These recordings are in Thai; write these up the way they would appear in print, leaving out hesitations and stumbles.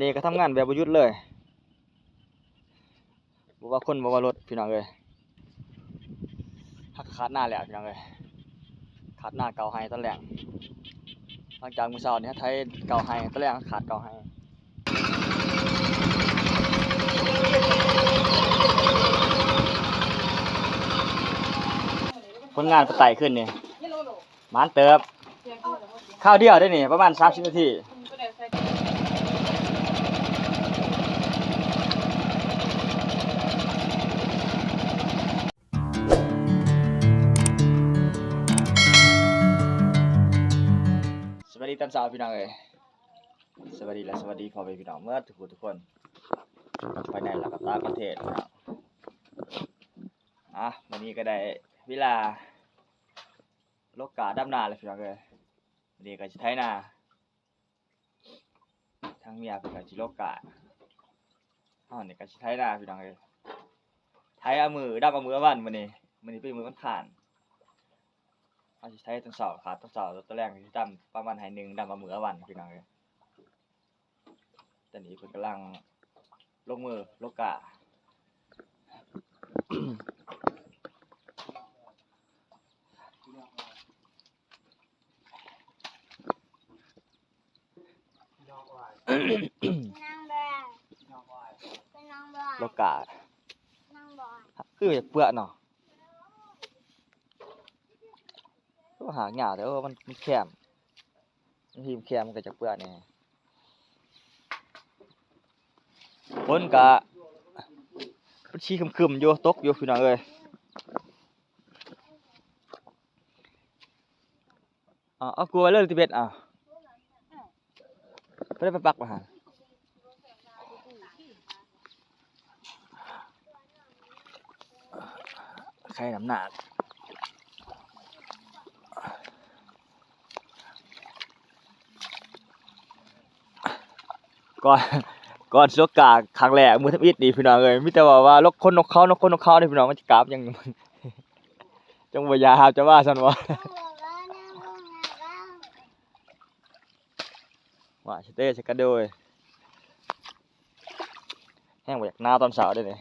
นี่ก็ทำงานแบบบ่หยุดเลยบ่ว่าคนบ่ว่ารถพี่น้องเอ้ยขาดหน้าแล้วพี่น้องเอ้ยขาดหน้าเก่าให้ตอนแรกหลังจากมื้อเช้านี่ไทยเก่าให้ตอนแรกขาดเก่าให้ผลงานไปไต่ขึ้นนี่มานเติบข้าวเดียวได้นี่ประมาณ30นาทีสวัสดีตอนเช้าพี่น้องเอ้ยสวัสดีและสวัสดีพ่อแม่พี่น้องเมื่อทุกคนไปไหนล่ะกับต่างประเทศนะครับวันนี้ก็ได้เวลาลกกาดำนาแล้วพี่น้องเอ้ยวันนี้ก็สิไถนาทางเมียเพิ่นก็สิลกกานี่ก็สิไถนาพี่น้องเอ้ยไถเอามือดำเอามือวันมื้อนี้เป็นมื้อวันข้านเอาสิไถตอนเช้าขาดตอนเช้าตอนแรกสิดำประมาณให้1ดำเอามือวันพี่น้องเอ้ยตอนนี้เพิ่นกำลังลงมือลกกาโลกาคือเปลือกเนาะก็หาหญ้าแต่ว่ามันแคบทีมแคบมันก็จะเปลือกนี่ฝนก็มันชี้ครึมๆอยู่ตกอยู่พี่น้องเอ้ยเอากลัวเลยติเบ็ดบ่ได้ไปปักมาหาใครน้ำหนักก่อนสกาครั้งแรกมื้อทำอิฐนี่พี่น้องเอ้ยมีแต่ว่าลกคนนกเขานี่พี่น้องมันสิกราบยังจังบ่ยาจะว่าซั่นบ่ว่าสิเตะสิกระโดยแห้งบ่อยากหน้าตอนเช้าเด้นี่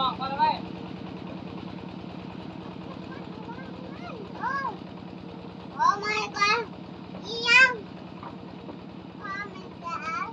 บอกมาเลยโอ้ my god อีหยังพ่อมันจะเลย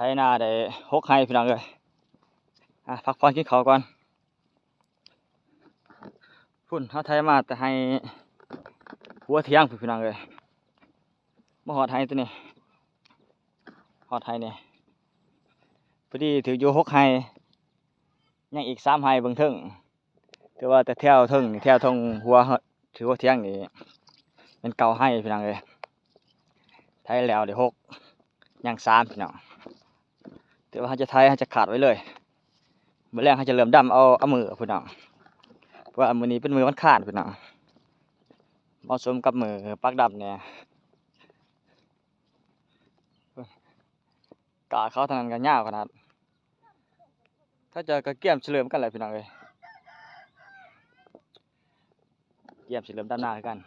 ไถนาได้6ไร่พี่น้องเอ้ยพักผ่อนกินข้าวก่อนพุ่นเฮาไถมาแต่ให้หัวเที่ยงพี่น้องเอ้ยมาฮอดไถตัวนี้ฮอดไถนี่พอดีถืออยู่6ไร่ยังอีก3ไร่เบิ่งเทิงแต่ว่าแต่แถวเทิงนี่แถวทงหัวถือว่าเที่ยงนี่เป็นเก่าไร่พี่น้องเอ้ยไถแล้วได้6ยัง3พี่น้องแต่ว่าเฮาจะไถเฮาจะขาดไว้เลยมื้อแรกเฮาจะเริ่มดำเอามือพี่น้องเพราะว่ามื้อนี้เป็นมื้อวันข้านพี่น้องเหมาะสมกับมื้อปักดำเนี่ยกาเขาทางนั้นก็ยาวขนาดถ้าจะก็เกี่ยมเฉลิมกันแหละพี่น้องเอ้ยเกี่ยมเฉลิมด้านหน้าคือกัน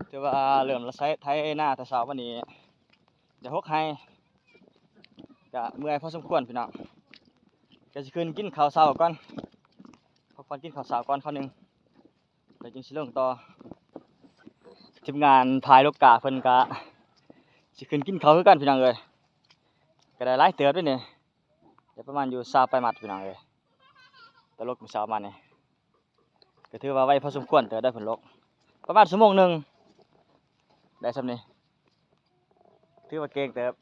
แต่ว่าเริ่มละไถหน้าแต่เช้าวันนี้เดี๋ยว6ไร่ก็เมื่อยพอสมควรพี่น้องก็สิขึ้นกินข้าวเช้าก่อนพักผ่อนกินข้าวเช้าก่อนข้าวนึงแล้วจึงสิลงต่อทีมงานพายลูกกาเพิ่นก็สิขึ้นกินข้าวคือกันพี่น้องเอ้ยก็ได้หลายเติบด้วยนี่เดี๋ยวประมาณอยู่20ไปมัดพี่น้องเอ้ยตลกมื้อเช้ามานี่ก็ถือว่าไวพอสมควรเติบได้ผลลกประมาณชั่วโมงนึงได้ส่ำนี้ถือว่าเก่งเติบ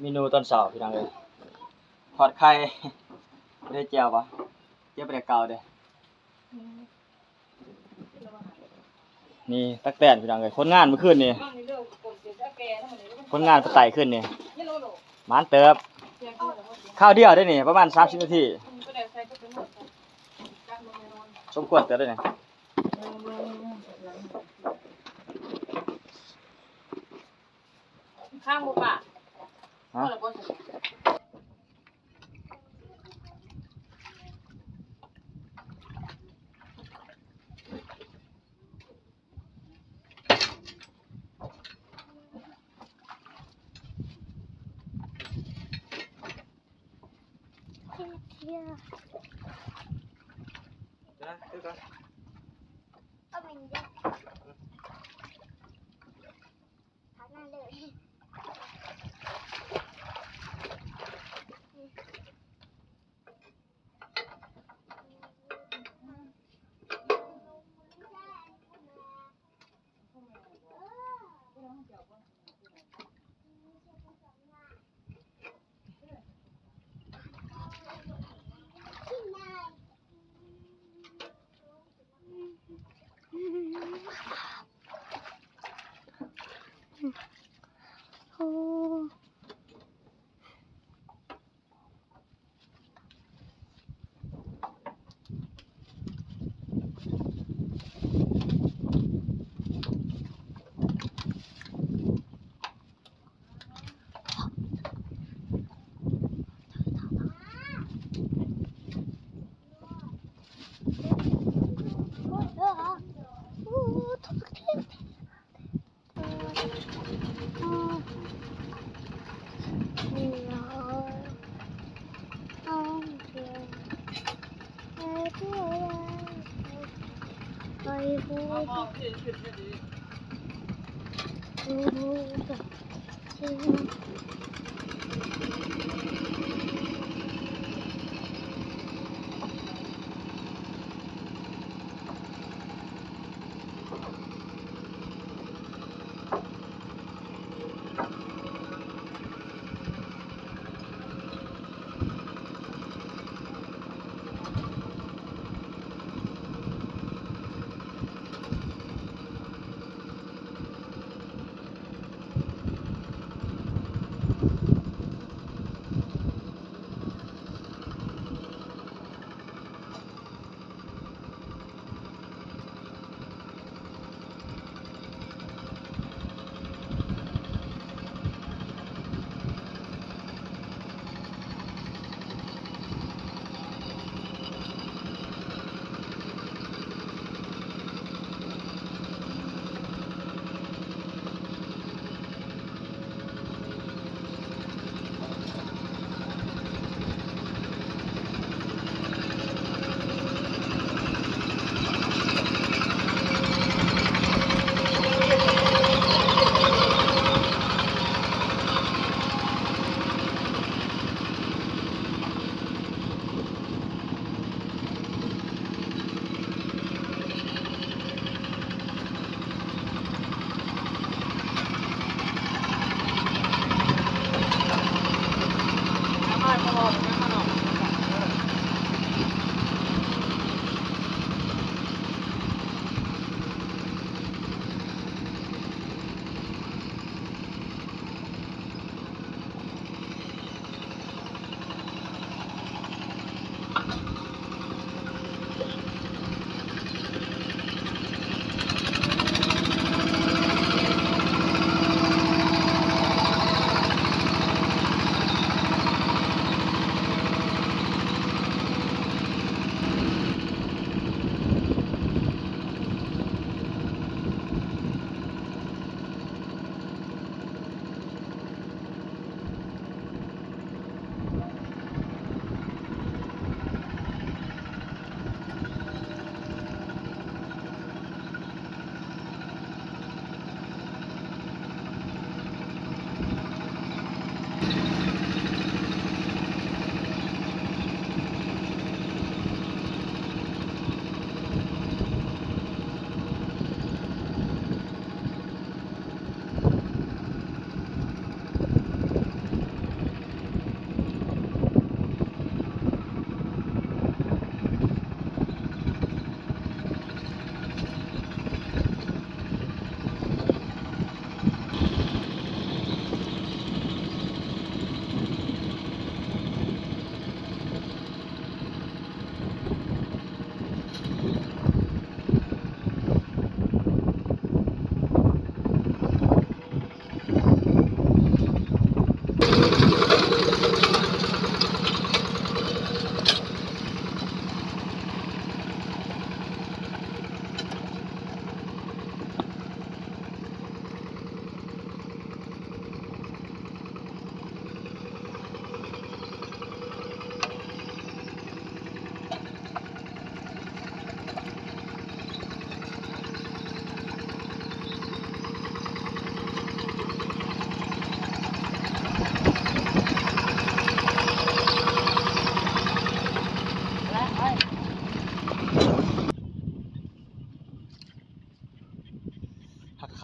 เมนูตอนเช้าพี่น้องเอ้ยทอดไข่บ่ได้แจ่วบ่แจ่วบ่ได้เก่าเด้นี่ตักแตนพี่น้องเอ้ยคนงานเมื่อคืนนี่คนงานไปไต่ขึ้นนี่หมานเติบข้าวเดียวได้นี่ประมาณ30นาทีสมควรเติบได้นี่ข้างบ่ป่ะฮะ โอ้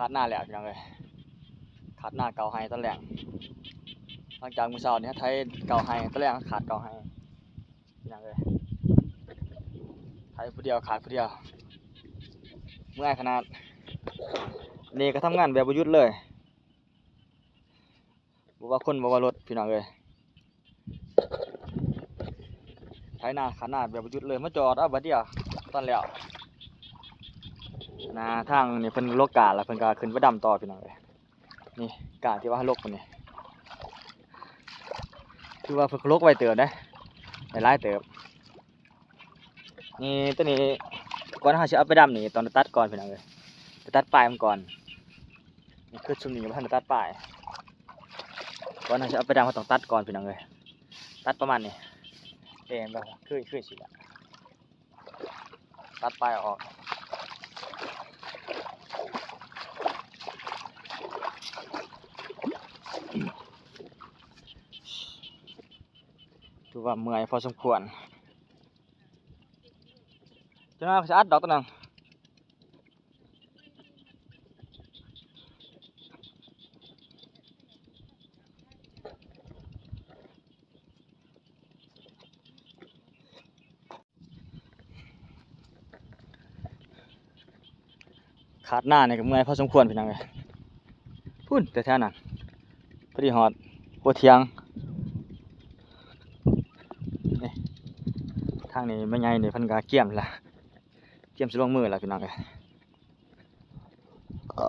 ขาดหน้าแล้วพี่น้องเอ้ยขาดหน้าเก่าให้ตอนแรกหลังจากมื้อเช้านี่ไทยเก่าให้ตอนแรกขาดเก่าให้พี่น้องเอ้ยไทยผู้เดียวขาดผู้เดียวเมื่อยขนาดนี่ก็ทำงานแบบบ่หยุดเลย บ่ว่าคนบ่ว่ารถพี่น้องเอ้ยไถนาขาหน้าแบบบ่หยุดเลยมาจอดเอาบัดเดียวตอนแล้วนาทางนี่เพิ่นโลกาแล้วเพิ่นก็ขึ้นไปดำต่อพี่น้องเอ้ยนี่กาที่ว่าลกมันนี่คือว่าเพิ่นลกไว้เติบนะได้หลายเติบนี่ตัวนี้ก่อนเฮาสิเอาไปดำนี่ตอนตัดก่อนพี่น้องเอ้ยไปตัดปลายมันก่อนนี่คือชุมนี้บ่ทันได้ตัดปลายก่อนเฮาสิเอาไปดำเฮาต้องตัดก่อนพี่น้องเอ้ยตัดประมาณนี้เองบ่คือสิล่ะตัดปลายออกถือว่าเมื่อยพอสมควรจะน่าจะอัดดอกตัวนึงขาดหน้าเนี่ยก็เมื่อยพอสมควรพี่น้องเลยพุ่นแต่แท้นั้นพอดีหอดหัวเทียงนี่ทางนี้ไม่ไงนี่เพันกาเกี่ยมละเกี่ยมสิลงมือละพี่น้องเลยอ๋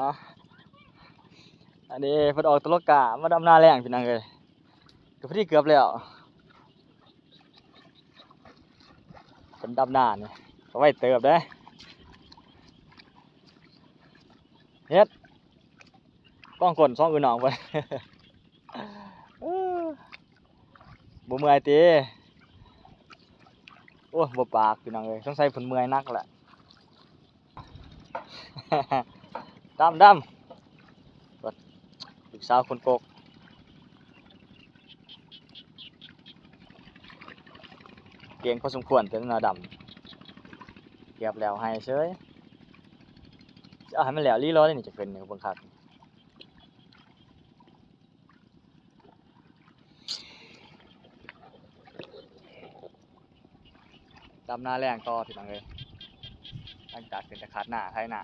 ออันนี้เพิ่นออกตลกกะมาดำนาแรงพี่น้องเลยก็พอดีเกือบแล้วเพิ่นดำนาเนี่ยก็ไว้เติบเด้เฮ็ดต้องกล2อื่นน้องเพิ่น บ่เมื่อยติโอ้บ่ปากพี่น้องเอ้ยสงสัยเพิ่นเมื่อยนักแหละ ดำลูกสาวคนโกกเก่งพอสมควรแต่หน้าดำเก็บแล้วให้เฉยจะเอาให้มันแล้วลีรอได้นี่จะเป็นนี่เบิ่งคักดำหน้าแรงต่อพี่น้องเอ้ยหลังจากเป็นตะขาดหน้าไถหน้า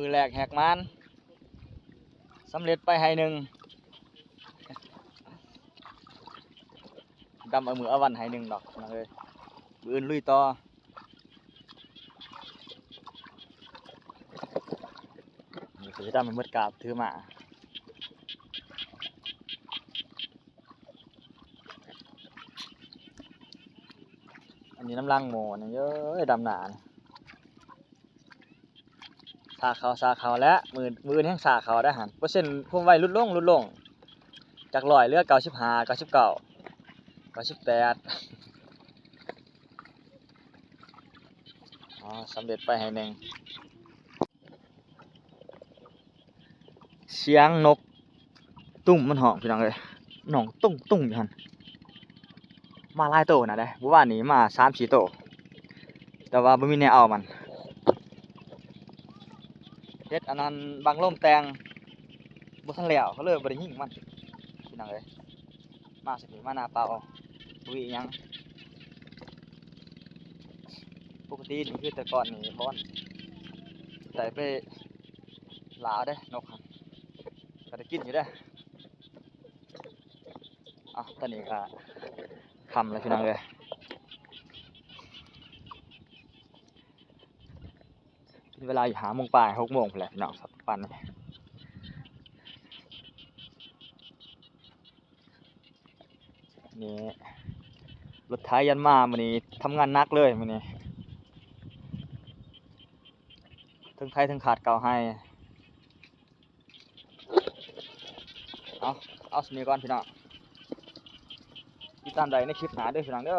มือแรกแหกมันสำเร็จไปให้หนึ่งดำเอามือเอาวันให้หนึ่งดอกนะเลยบืนลุยต่อนี่คือดำมันมืดกาบถือมาอันนี้น้ำลังโมเนี่ยเยอะดำหนานะสาเขาและมือแห้งสาเขาได้หันเปอร์เซ็นต์พุ่มไว้ลดลงจาก100เหลือ95 99 98อ๋อสำเร็จไปให้หนึ่งเสียงนกตุ้มมันหองพี่น้องเลยหนองตุ้งอยู่หันมาหลายโตนะได้เมื่อวานนี้มา3-4 โตแต่ว่าบ่มีแนวเอามันเฮ็ดอันนั้นบังลมแตงบ่ทันแล้วเขาเลยบ่ได้ยิงมันพี่น้องเอ้ยมาสิมาหน้าเปล่าบ่มีอิหยังปกตินี่คือแต่ก่อนนี่บ่อนแต่ไปหลาเด้นกหั่นก็ได้กินอยู่เด้ตอนนี้ก็ค่ำแล้วพี่น้องเอ้ยเวลาอยู่5 โมงปลาย6 โมงพุ่นแหละพี่น้องสักปันนี่รถไถยันมามื้อนี้ทำงานหนักเลยมื้อนี้ทั้งไถทั้งขาดเก่าให้เอาสมีก่อนพี่น้องติดตามได้ในคลิปหน้าเด้อพี่น้องเด้อ